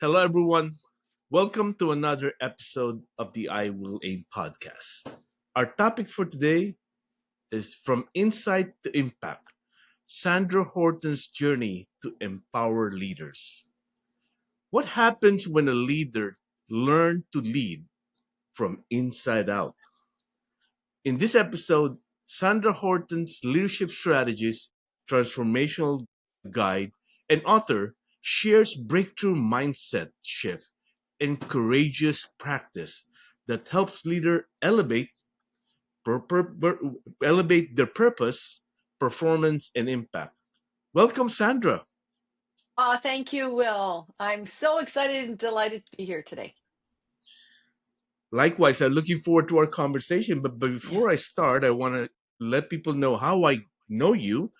Hello, everyone. Welcome to another episode of the I Will Aim podcast. Our topic for today is From Insight to Impact, Sandra Horton's journey to empower leaders. What happens when a leader learns to lead from inside out? In this episode, Sandra Horton's leadership strategist, transformational guide, and author shares breakthrough mindset shift and courageous practice that helps leaders elevate their purpose, performance, and impact. Welcome, Sandra. Thank you, Will. I'm so excited and delighted to be here today. Likewise, I'm looking forward to our conversation. But Yeah. before I start, I want to let people know how I know you.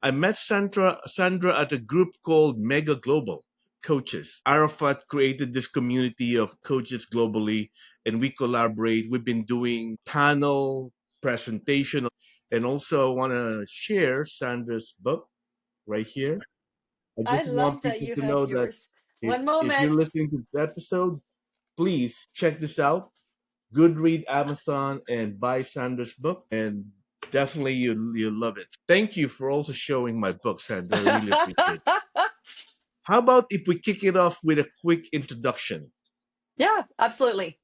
I met Sandra at a group called Mega Global Coaches. Arafat created this community of coaches globally, and we collaborate. We've been doing panel presentation, and also I want to share Sandra's book right here. I I just want love that people you to have know that yours. if One if you're moment. listening to this episode, please check this out. Goodread, Amazon, and buy Sandra's book, and definitely you'll love it. Thank you for also showing my book, Sandra. I really appreciate it. How about if we kick it off with a quick introduction? Yeah, absolutely.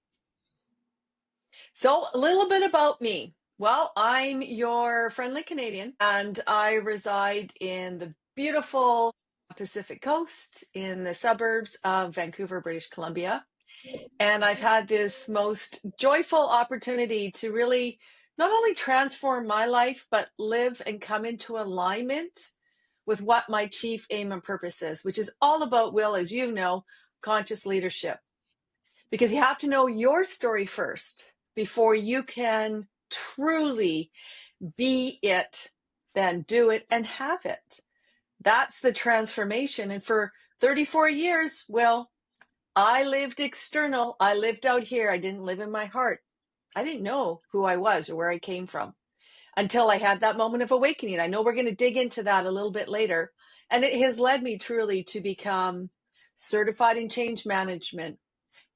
So, a little bit about me. Well, I'm your friendly Canadian, and I reside in the beautiful Pacific Coast in the suburbs of Vancouver, British Columbia. And I've had this most joyful opportunity to really not only transform my life, but live and come into alignment with what my chief aim and purpose is, which is all about, Will, as you know, conscious leadership. Because you have to know your story first before you can truly be it, then do it and have it. That's the transformation. And for 34 years, Will, I lived external. I lived out here. I didn't live in my heart. I didn't know who I was or where I came from until I had that moment of awakening. I know we're going to dig into that a little bit later. And it has led me truly to become certified in change management,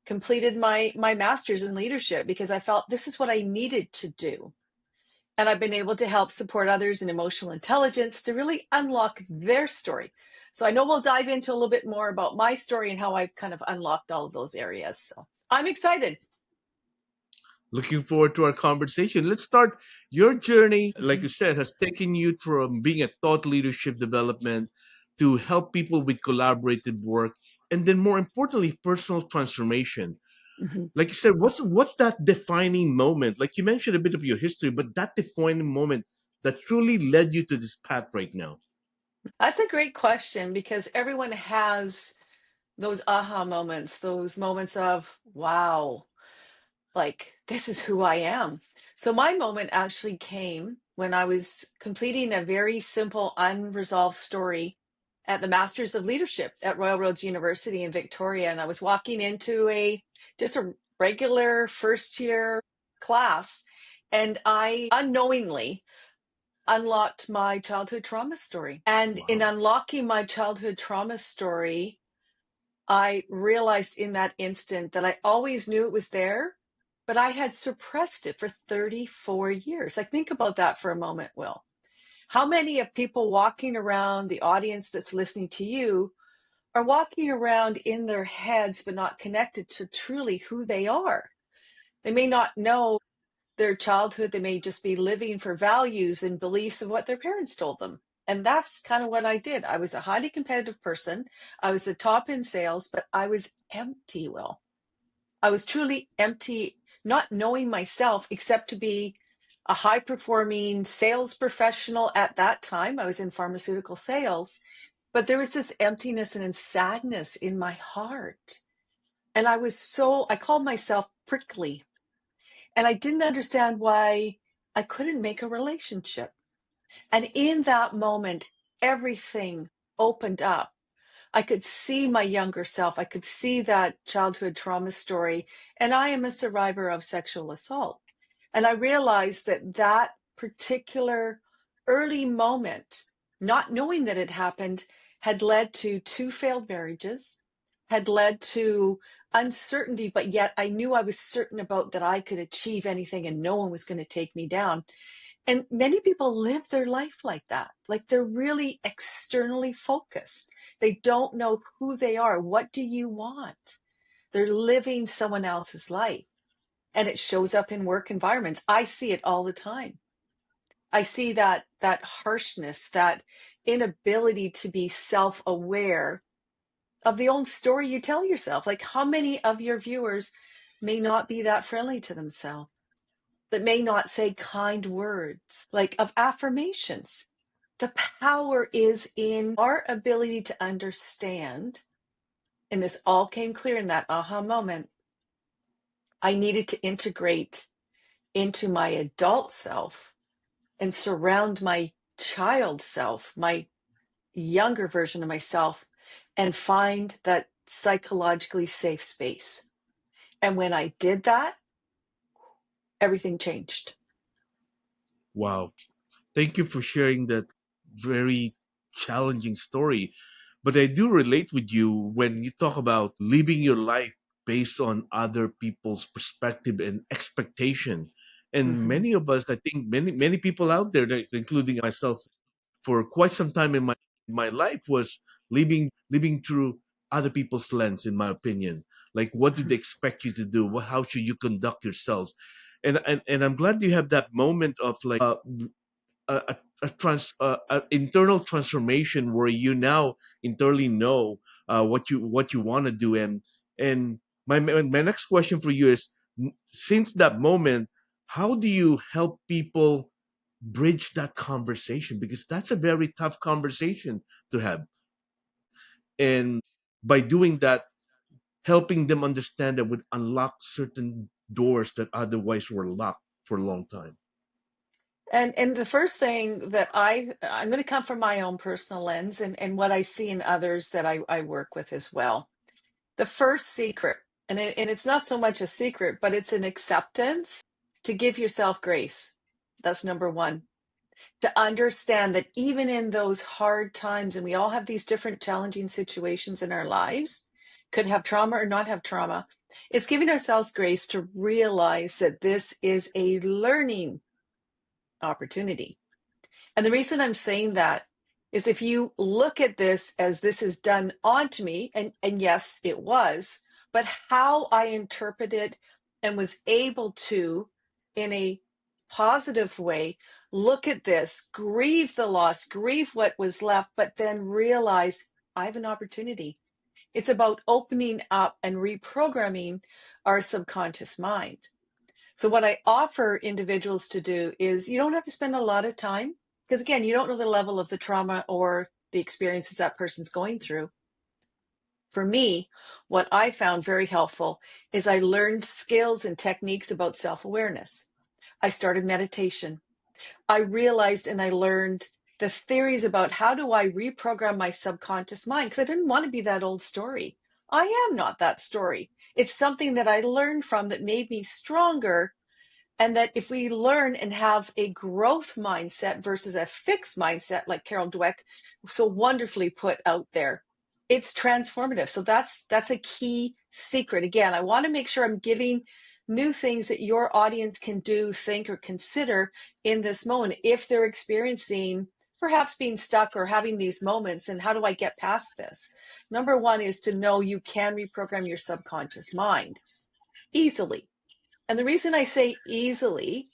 completed my master's in leadership because I felt this is what I needed to do. And I've been able to help support others in emotional intelligence to really unlock their story. So I know we'll dive into a little bit more about my story and how I've kind of unlocked all of those areas. So I'm excited. Looking forward to our conversation. Let's start. Your journey, like Mm-hmm. you said, has taken you from being a thought leadership development to help people with collaborative work, and then more importantly, personal transformation. Mm-hmm. Like you said, what's that defining moment? Like you mentioned a bit of your history, but that defining moment that truly led you to this path right now. That's a great question because everyone has those aha moments, those moments of, wow, like this is who I am. So my moment actually came when I was completing a very simple unresolved story at the Masters of Leadership at Royal Roads University in Victoria, and I was walking into a just a regular first year class, and I unknowingly unlocked my childhood trauma story. And in Wow. unlocking my childhood trauma story, I realized in that instant that I always knew it was there, but I had suppressed it for 34 years. Like, think about that for a moment, Will. How many of people walking around, the audience that's listening to you, are walking around in their heads, but not connected to truly who they are? They may not know their childhood. They may just be living for values and beliefs of what their parents told them. And that's kind of what I did. I was a highly competitive person. I was the top in sales, but I was empty, Will. I was truly empty, not knowing myself except to be a high performing sales professional at that time. I was in pharmaceutical sales, but there was this emptiness and sadness in my heart. And I called myself prickly. And I didn't understand why I couldn't make a relationship. And in that moment, everything opened up. I could see my younger self. I could see that childhood trauma story. And I am a survivor of sexual assault. And I realized that that particular early moment, not knowing that it happened, had led to two failed marriages, had led to uncertainty, but yet I knew I was certain about that I could achieve anything and no one was going to take me down. And many people live their life like that. Like they're really externally focused. They don't know who they are. What do you want? They're living someone else's life. And it shows up in work environments. I see it all the time. I see that harshness, that inability to be self-aware of the own story you tell yourself. Like how many of your viewers may not be that friendly to themselves, that may not say kind words, like of affirmations. The power is in our ability to understand. And this all came clear in that aha moment. I needed to integrate into my adult self and surround my child self, my younger version of myself, and find that psychologically safe space. And when I did that, everything changed. Wow. Thank you for sharing that very challenging story. But I do relate with you when you talk about living your life based on other people's perspective and expectation. And Mhm. many of us, I think many people out there, including myself, for quite some time in my life was living through other people's lens, in my opinion. Like, what do they expect you to do? How should you conduct yourselves? And I'm glad you have that moment of like a internal transformation where you now internally know what you want to do. And my next question for you is, since that moment, how do you help people bridge that conversation, because that's a very tough conversation to have, and by doing that, helping them understand that would unlock certain doors that otherwise were locked for a long time. And the first thing that I'm going to come from my own personal lens and what I see in others that I work with as well. The first secret, and it's not so much a secret, but it's an acceptance to give yourself grace. That's number one. To understand that even in those hard times, and we all have these different challenging situations in our lives, could have trauma or not have trauma, it's giving ourselves grace to realize that this is a learning opportunity. And the reason I'm saying that is if you look at this as this is done onto me, and yes, it was, but how I interpreted and was able to, in a positive way, look at this, grieve the loss, grieve what was left, but then realize I have an opportunity. It's about opening up and reprogramming our subconscious mind. So, what I offer individuals to do is you don't have to spend a lot of time because, again, you don't know the level of the trauma or the experiences that person's going through. For me, what I found very helpful is I learned skills and techniques about self awareness. I started meditation. I realized and I learned the theories about how do I reprogram my subconscious mind because I didn't want to be that old story. I am not that story. It's something that I learned from that made me stronger, and that if we learn and have a growth mindset versus a fixed mindset, like Carol Dweck so wonderfully put out there, it's transformative. So that's a key secret. Again, I want to make sure I'm giving new things that your audience can do, think, or consider in this moment if they're experiencing perhaps being stuck or having these moments. And how do I get past this? Number one is to know you can reprogram your subconscious mind easily. And the reason I say easily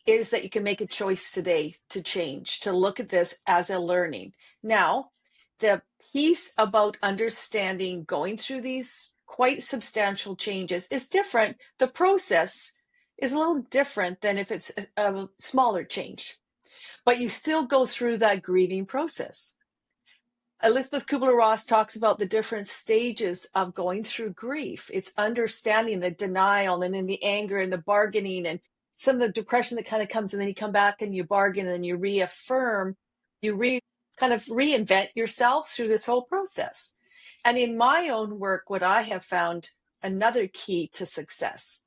is that you can make a choice today to change, to look at this as a learning. Now, the piece about understanding going through these quite substantial changes is different. The process is a little different than if it's a smaller change, but you still go through that grieving process. Elizabeth Kubler-Ross talks about the different stages of going through grief. It's understanding the denial and then the anger and the bargaining and some of the depression that kind of comes, and then you come back and you bargain and then you reaffirm, kind of reinvent yourself through this whole process. And in my own work, what I have found another key to success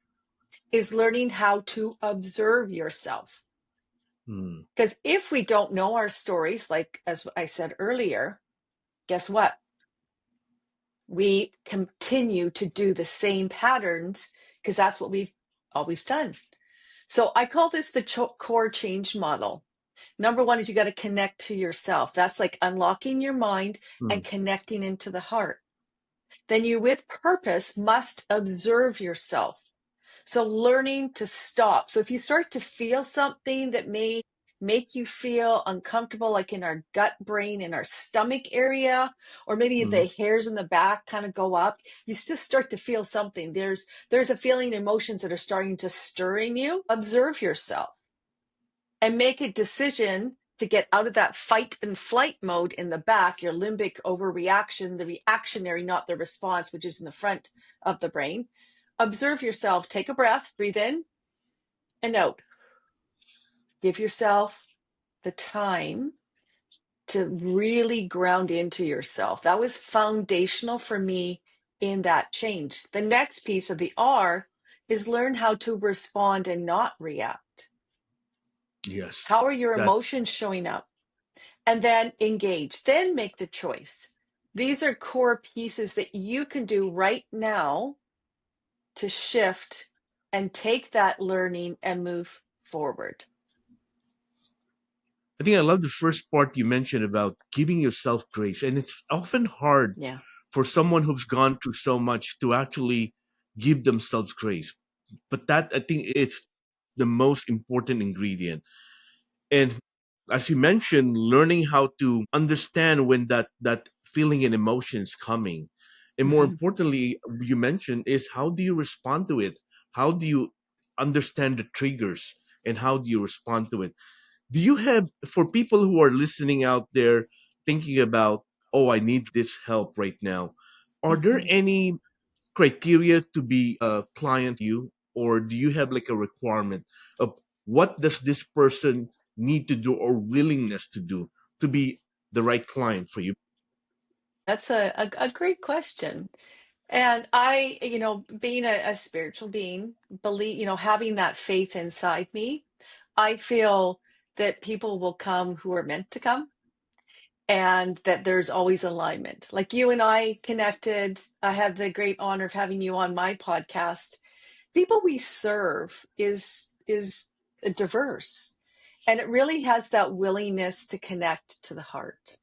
is learning how to observe yourself. Hmm. Because if we don't know our stories, like as I said earlier, guess what? We continue to do the same patterns because that's what we've always done. So I call this the core change model. Number one is you got to connect to yourself. That's like unlocking your mind and Mm. connecting into the heart. Then you, with purpose, must observe yourself. So learning to stop. So if you start to feel something that may make you feel uncomfortable, like in our gut brain, in our stomach area, or maybe Mm. the hairs in the back kind of go up, you just start to feel something. There's a feeling, emotions that are starting to stir in you. Observe yourself and make a decision to get out of that fight and flight mode in the back, your limbic overreaction, the reactionary, not the response, which is in the front of the brain. Observe yourself, take a breath, breathe in and out. Give yourself the time to really ground into yourself. That was foundational for me in that change. The next piece of the R is learn how to respond and not react. Yes, How are your that's emotions showing up? And then engage, then make the choice. These are core pieces that you can do right now to shift and take that learning and move forward. I think I love the first part you mentioned about giving yourself grace. And it's often hard Yeah. for someone who's gone through so much to actually give themselves grace. But that, I think, it's the most important ingredient. And as you mentioned, learning how to understand when that feeling and emotion is coming. And more Mhm. importantly, you mentioned is how do you respond to it? How do you understand the triggers and how do you respond to it? Do you have, for people who are listening out there thinking about, oh, I need this help right now, are there Mhm. any criteria to be a client for you, or do you have like a requirement of what does this person need to do or willingness to do to be the right client for you? That's a great question. And I, being a spiritual being, believe, having that faith inside me, I feel that people will come who are meant to come and that there's always alignment. Like you and I connected. I had the great honor of having you on my podcast. People we serve is diverse, and it really has that willingness to connect to the heart.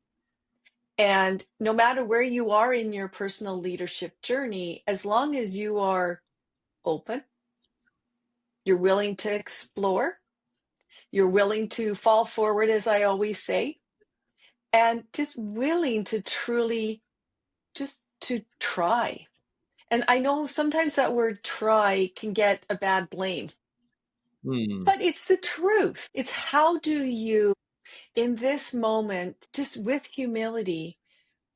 And no matter where you are in your personal leadership journey, as long as you are open, you're willing to explore, you're willing to fall forward, as I always say, and just willing to truly just to try. And I know sometimes that word try can get a bad blame, Hmm. but it's the truth. It's how do you, in this moment, just with humility,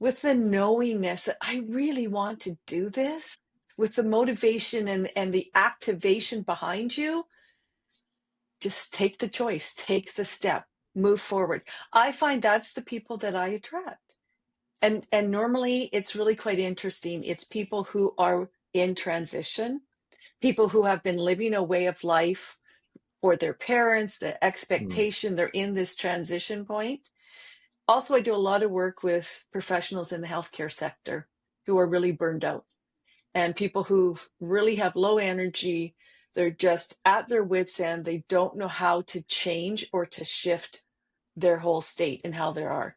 with the knowingness that I really want to do this, with the motivation and the activation behind you, just take the choice, take the step, move forward. I find that's the people that I attract. And normally it's really quite interesting. It's people who are in transition, people who have been living a way of life for their parents, the Hmm. expectation, they're in this transition point. Also, I do a lot of work with professionals in the healthcare sector who are really burned out and people who really have low energy. They're just at their wits' end. They don't know how to change or to shift their whole state and how they are.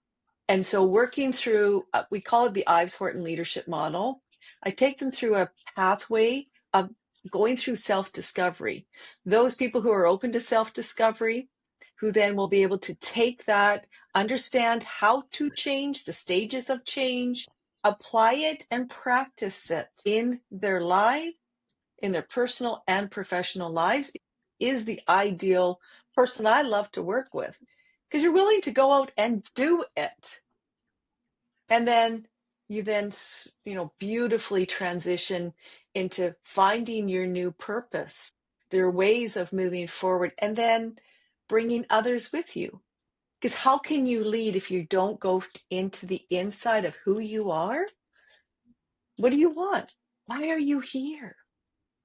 And so, working through, we call it the Ives Horton leadership model. I take them through a pathway of going through self discovery. Those people who are open to self discovery, who then will be able to take that, understand how to change, the stages of change, apply it and practice it in their life, in their personal and professional lives, is the ideal person I love to work with because you're willing to go out and do it. And then you then, beautifully transition into finding your new purpose. There are ways of moving forward and then bringing others with you. Because how can you lead if you don't go into the inside of who you are? What do you want? Why are you here?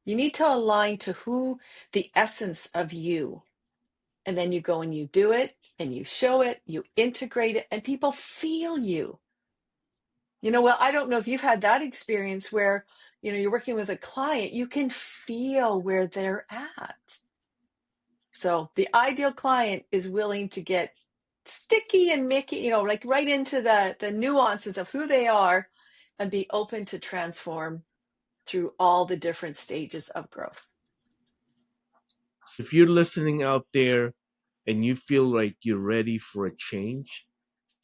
You need to align to who the essence of you. And then you go and you do it and you show it, you integrate it, and people feel you. Well, I don't know if you've had that experience where, you're working with a client, you can feel where they're at. So the ideal client is willing to get sticky and Mickey, like right into the nuances of who they are and be open to transform through all the different stages of growth. So if you're listening out there and you feel like you're ready for a change,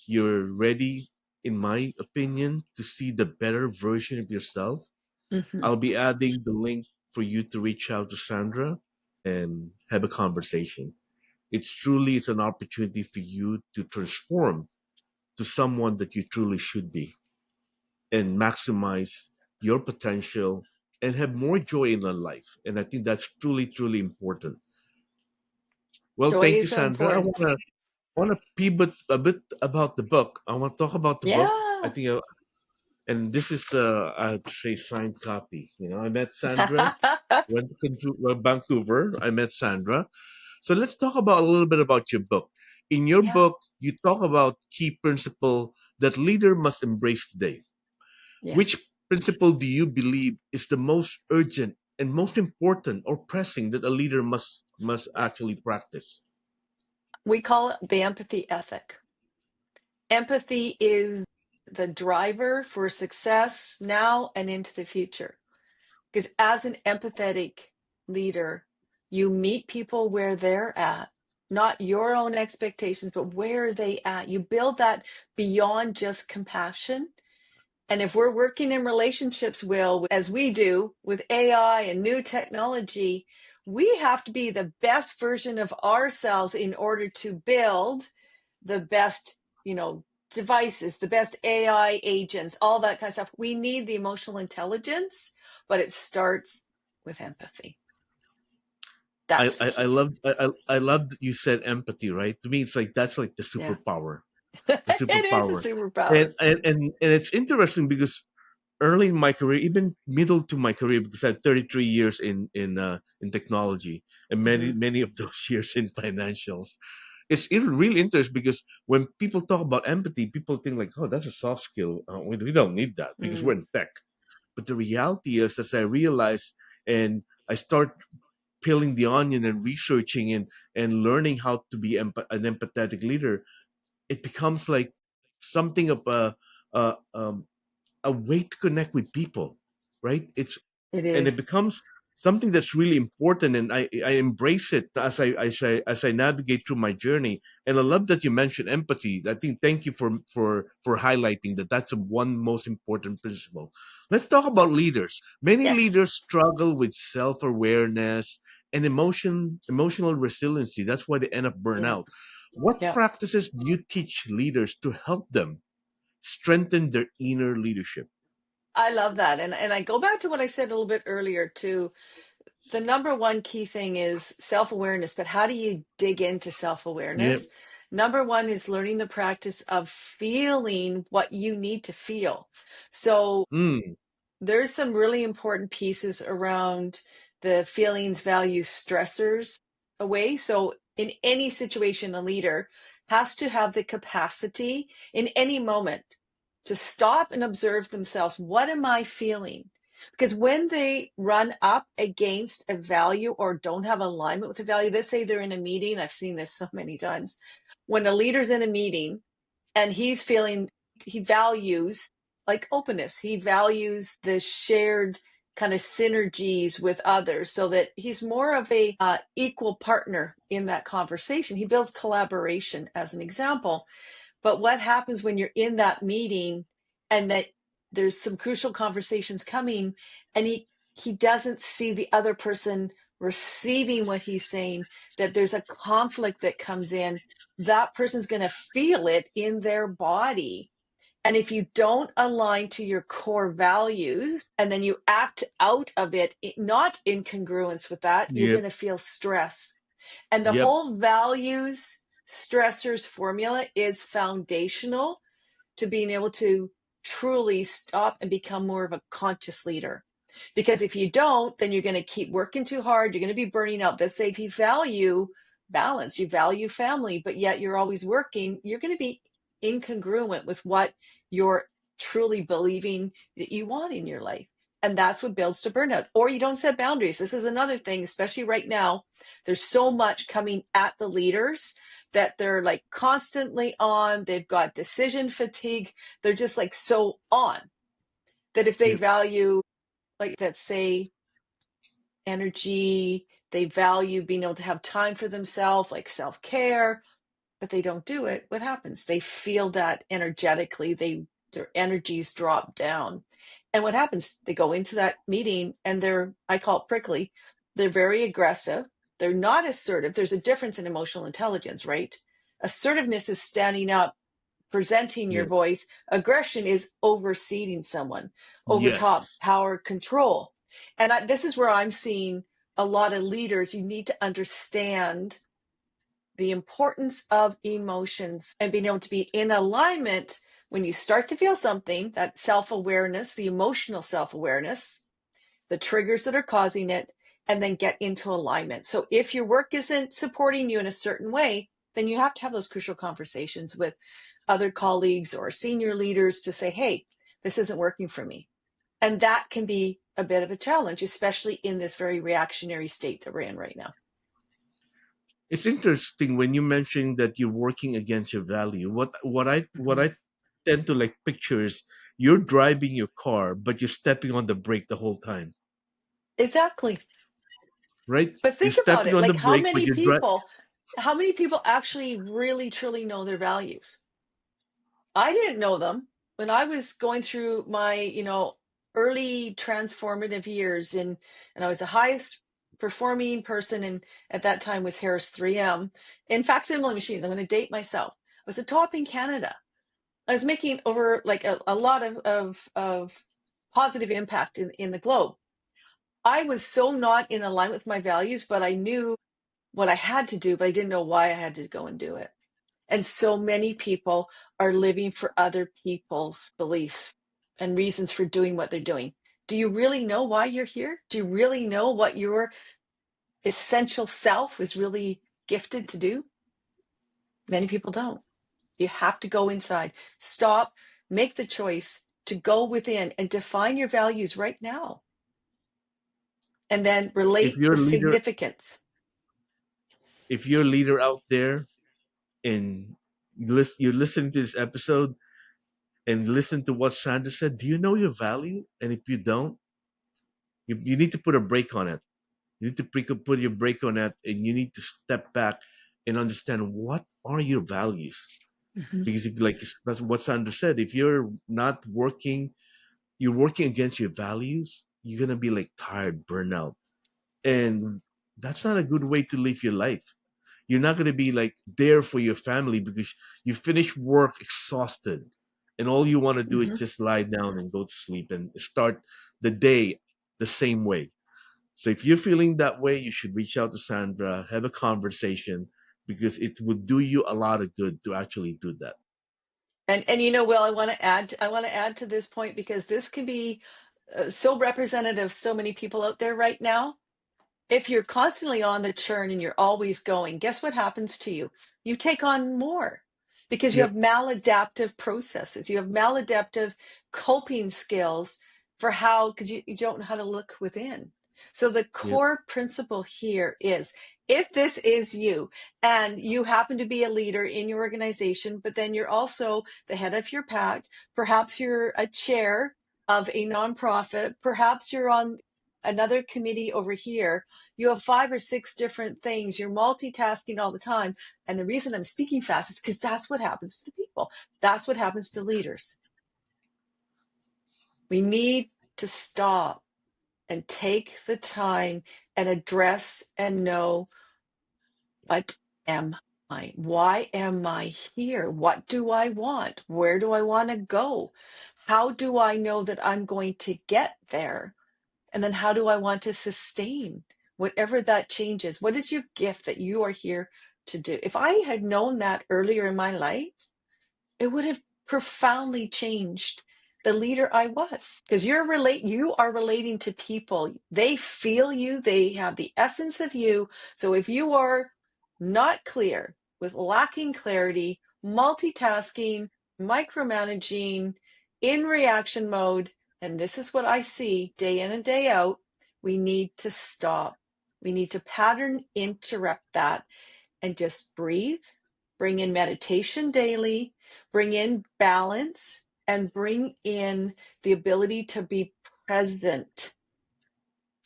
you're ready, in my opinion, to see the better version of yourself, Hmm. I'll be adding the link for you to reach out to Sandra and have a conversation. It's an opportunity for you to transform to someone that you truly should be and maximize your potential and have more joy in your life. And I think that's truly important. Well, Joy thank you, is so Sandra. important. I want to pivot a bit about the book. I want to talk about the book. I Yeah. think, and this is, I'd say, signed copy. I met Sandra, went to Vancouver. I met Sandra. So let's talk about a little bit about your book. In your Yeah. book, you talk about key principle that leader must embrace today. Which Yes. principle do you believe is the most urgent and most important or pressing that a leader must actually practice? We call it the empathy ethic. Empathy is the driver for success now and into the future. Because as an empathetic leader, you meet people where they're at, not your own expectations, but where they at. You build that beyond just compassion. And if we're working in relationships, Will, as we do with AI and new technology, we have to be the best version of ourselves in order to build the best, devices, the best AI agents, all that kind of stuff. We need the emotional intelligence, but it starts with empathy. That's I key. love I love that you said empathy, right? To me, it's like that's like the Yeah. superpower, the It is a superpower, superpower. and it's interesting because early in my career, even middle to my career, because I had 33 years in technology and Hmm. many of those years in financials. It's really interesting because when people talk about empathy, people think like, oh, that's a soft skill. We don't need that because we're Mm, in tech. But the reality is, as I realize and I start peeling the onion and researching and learning how to be an empathetic leader, it becomes like something of a um, a way to connect with people, right? it And it is. becomes something that's really important, and I embrace it as I navigate through my journey. And I love that you mentioned empathy. I think thank you for highlighting that. That's a one most important principle. Let's talk about leaders. Many Yes. leaders struggle with self-awareness and emotional resiliency. That's why they end up Yeah. burnout. What Yeah. practices do you teach leaders to help them strengthen their inner leadership? I love that. And I go back to what I said a little bit earlier too. The number one key thing is self-awareness, but how do you dig into Yeah. self-awareness? Number one is learning the practice of feeling what you need to feel. So Mm, there's some really important pieces around the feelings, values, stressors away. So in any situation, a leader has to have the capacity in any moment to stop and observe themselves. What am I feeling? Because when they run up against a value or don't have alignment with a value, let's say they're in a meeting. I've seen this so many times. When a leader's in a meeting and he's feeling, he values like openness, he values the shared kind of synergies with others, so that he's more of a equal partner in that conversation. He builds collaboration as an example. But what happens when you're in that meeting and that there's some crucial conversations coming, and he doesn't see the other person receiving what he's saying, that there's a conflict that comes in, that person's going to feel it in their body. And if you don't align to your core values and then you act out of it, not in congruence with that, you're yep. going to feel stress. And the Yep. whole values stressors formula is foundational to being able to truly stop and become more of a conscious leader. Because if you don't, then you're going to keep working too hard. You're going to be burning out. Let's say if you value balance, you value family, but yet you're always working, you're going to be incongruent with what your truly believing that you want in your life. And that's what builds to burnout. Or you don't set boundaries. This is another thing, especially right now. There's so much coming at the leaders that they're like constantly on. They've got decision fatigue. They're just like so on that if they Yep. value, like that, say, energy, they value being able to have time for themselves, like self care, but they don't do it, what happens? They feel that energetically, their energies drop down. And what happens? They go into that meeting and they're, I call it prickly. They're very aggressive. They're not assertive. There's a difference in emotional intelligence, right? Assertiveness is standing up, presenting your Yep. voice. Aggression is overseeing someone, over top, Yes. power, control. And this is where I'm seeing a lot of leaders. You need to understand the importance of emotions and being able to be in alignment when you start to feel something, that self-awareness, the emotional self-awareness, the triggers that are causing it, and then get into alignment. So if your work isn't supporting you in a certain way, then you have to have those crucial conversations with other colleagues or senior leaders to say, hey, this isn't working for me. And that can be a bit of a challenge, especially in this very reactionary state that we're in right now. It's interesting when you mention that you're working against your value. What Mhm. I tend to like picture is you're driving your car, but you're stepping on the brake the whole time, Exactly. right? But You're think about stepping it, on the like brake, but you're driving. how many people actually really truly know their values? I didn't know them when I was going through my, early transformative years, and I was the highest performing person, and at that time was Harris 3M in facsimile machines. I'm going to date myself. I was the top in Canada. I was making over like a lot of positive impact in the globe. I was so not in alignment with my values, but I knew what I had to do, but I didn't know why I had to go and do it. And so many people are living for other people's beliefs and reasons for doing what they're doing. Do you really know why you're here? Do you really know what your essential self is really gifted to do? Many people don't. You have to go inside, stop, make the choice to go within and define your values right now, and then If relate you're the a leader, significance. if you're a leader out there and you're listening to this episode and listen to what Sandra said, do you know your value? And if you don't, you need to put a brake on it. You need to put your brake on it, and you need to step back and understand what are your values. Mhm. Because if, like that's what Sandra said, if you're not working, you're working against your values, you're gonna be like tired, burnout, and that's not a good way to live your life. You're not gonna be like there for your family because you finish work exhausted, and all you want to do is Mhm. just lie down and go to sleep and start the day the same way. So if you're feeling that way, you should reach out to Sandra, have a conversation, because it would do you a lot of good to actually do that. And Will, I want to add to this point because this can be so representative of so many people out there right now. If you're constantly on the churn and you're always going, guess what happens to you? You take on more because you have Yep. maladaptive processes. You have maladaptive coping skills for how, because you don't know how to look within. So the Yep. core principle here is, if this is you and you happen to be a leader in your organization, but then you're also the head of your pack, perhaps you're a chair of a nonprofit, perhaps you're on another committee over here, you have 5 or 6 different things, you're multitasking all the time. And the reason I'm speaking fast is because that's what happens to people. That's what happens to leaders. We need to stop and take the time and address and know, what am I? Why am I here? What do I want? Where do I want to go? How do I know that I'm going to get there? And then how do I want to sustain whatever that change is? What is your gift that you are here to do? If I had known that earlier in my life, it would have profoundly changed the leader I was. Because you are relating to people. They feel you, they have the essence of you. So if you are not clear, with lacking clarity, multitasking, micromanaging, in reaction mode, and this is what I see day in and day out, we need to stop. We need to pattern interrupt that and just breathe, bring in meditation daily, bring in balance, and bring in the ability to be present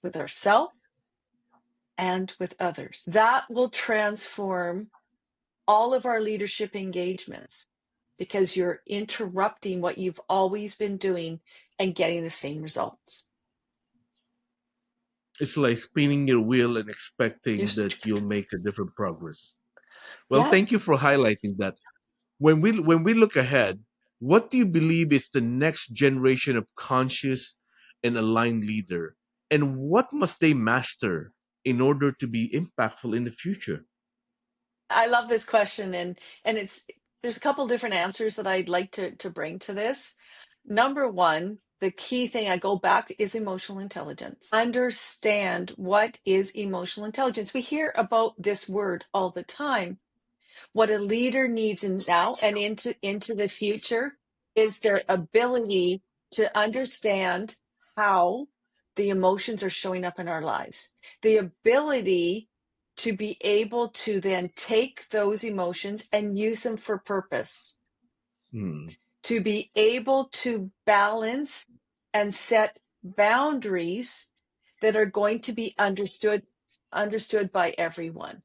with ourselves and with others. That will transform all of our leadership engagements because you're interrupting what you've always been doing and getting the same results. It's like spinning your wheel and You're, expecting that you'll make a different progress. Well, yeah, thank you for highlighting that. When we look ahead, what do you believe is the next generation of conscious and aligned leader, and what must they master in order to be impactful in the future? I love this question, and it's there's a couple different answers that I'd like to bring to this. Number one, the key thing I go back is emotional intelligence. Understand what is emotional intelligence. We hear about this word all the time. What a leader needs in now and into the future is their ability to understand how the emotions are showing up in our lives. The ability to be able to then take those emotions and use them for purpose, Hmm. to be able to balance and set boundaries that are going to be understood by everyone.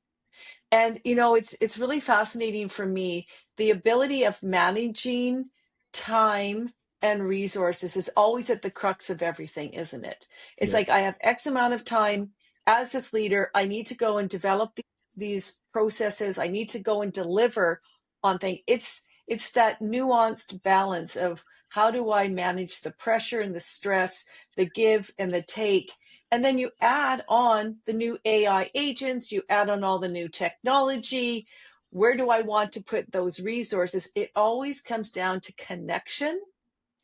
And it's really fascinating for me. The ability of managing time and resources is always at the crux of everything, isn't it? It's Yeah. like I have X amount of time as this leader. I need to go and develop these processes. I need to go and deliver on things. It's that nuanced balance of how do I manage the pressure and the stress, the give and the take, and then you add on the new AI agents, you add on all the new technology. Where do I want to put those resources? It always comes down to connection.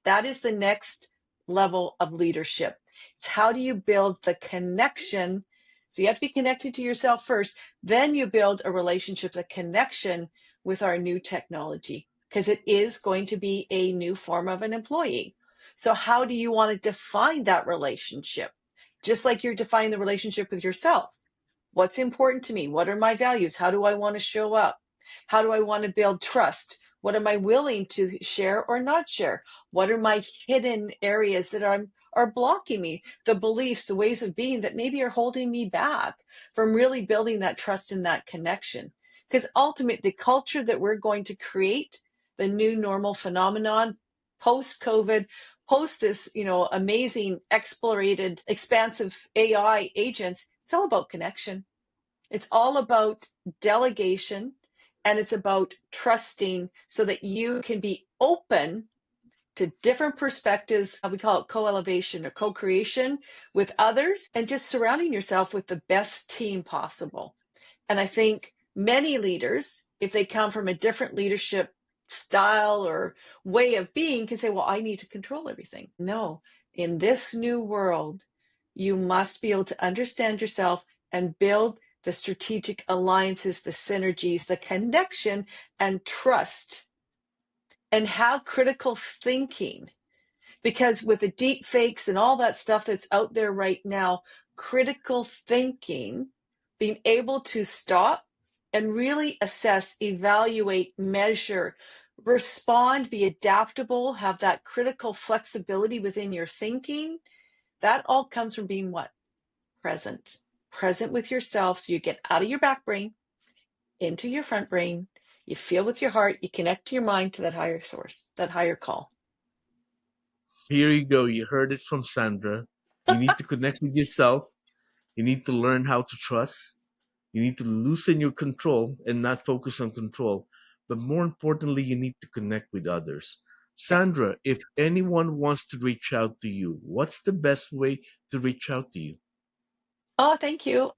That is the next level of leadership. It's how do you build the connection? So you have to be connected to yourself first. Then you build a relationship, a connection with our new technology, because it is going to be a new form of an employee. So how do you want to define that relationship? Just like you're defining the relationship with yourself. What's important to me? What are my values? How do I want to show up? How do I want to build trust? What am I willing to share or not share? What are my hidden areas that are blocking me? The beliefs, the ways of being that maybe are holding me back from really building that trust and that connection. Because ultimately, the culture that we're going to create, the new normal phenomenon, post COVID, post this, amazing, explorated, expansive AI agents, it's all about connection. It's all about delegation, and it's about trusting so that you can be open to different perspectives. We call it co-elevation or co-creation with others, and just surrounding yourself with the best team possible. And I think many leaders, if they come from a different leadership style or way of being, can say, well, I need to control everything. No, in this new world, you must be able to understand yourself and build the strategic alliances, the synergies, the connection, and trust, and have critical thinking. Because with the deep fakes and all that stuff that's out there right now, critical thinking, being able to stop and really assess, evaluate, measure, respond, be adaptable, have that critical flexibility within your thinking, that all comes from being what? Present. Present with yourself, so you get out of your back brain into your front brain, you feel with your heart, you connect to your mind, to that higher source, that higher call. Here you go. You heard it from Sandra. You need to connect with yourself. You need to learn how to trust. You need to loosen your control and not focus on control. But more importantly, you need to connect with others. Yeah. Sandra, if anyone wants to reach out to you, what's the best way to reach out to you? Oh, thank you.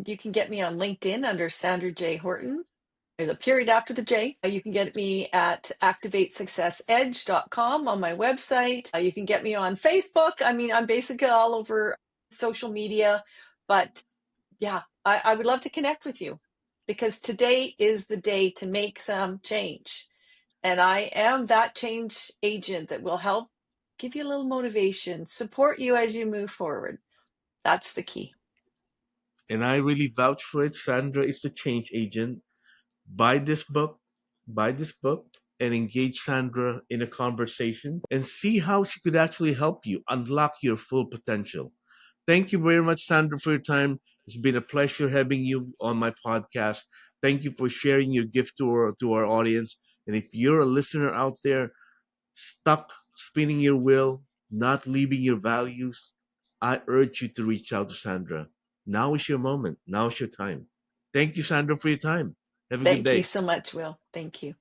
You can get me on LinkedIn under Sandra J. Horton. There's a period after the J. You can get me at activatesuccessedge.com on my website. You can get me on Facebook. I mean, I'm basically all over social media. But yeah, I would love to connect with you, because today is the day to make some change. And I am that change agent that will help give you a little motivation, support you as you move forward. That's the key. And I really vouch for it. Sandra is the change agent. Buy this book, buy this book, and engage Sandra in a conversation and see how she could actually help you unlock your full potential. Thank you very much, Sandra, for your time. It's been a pleasure having you on my podcast. Thank you for sharing your gift to our audience. And if you're a listener out there stuck spinning your wheel, not leaving your values, I urge you to reach out to Sandra. Now is your moment. Now is your time. Thank you, Sandra, for your time. Have a good Thank you day. so much, Will. Thank you.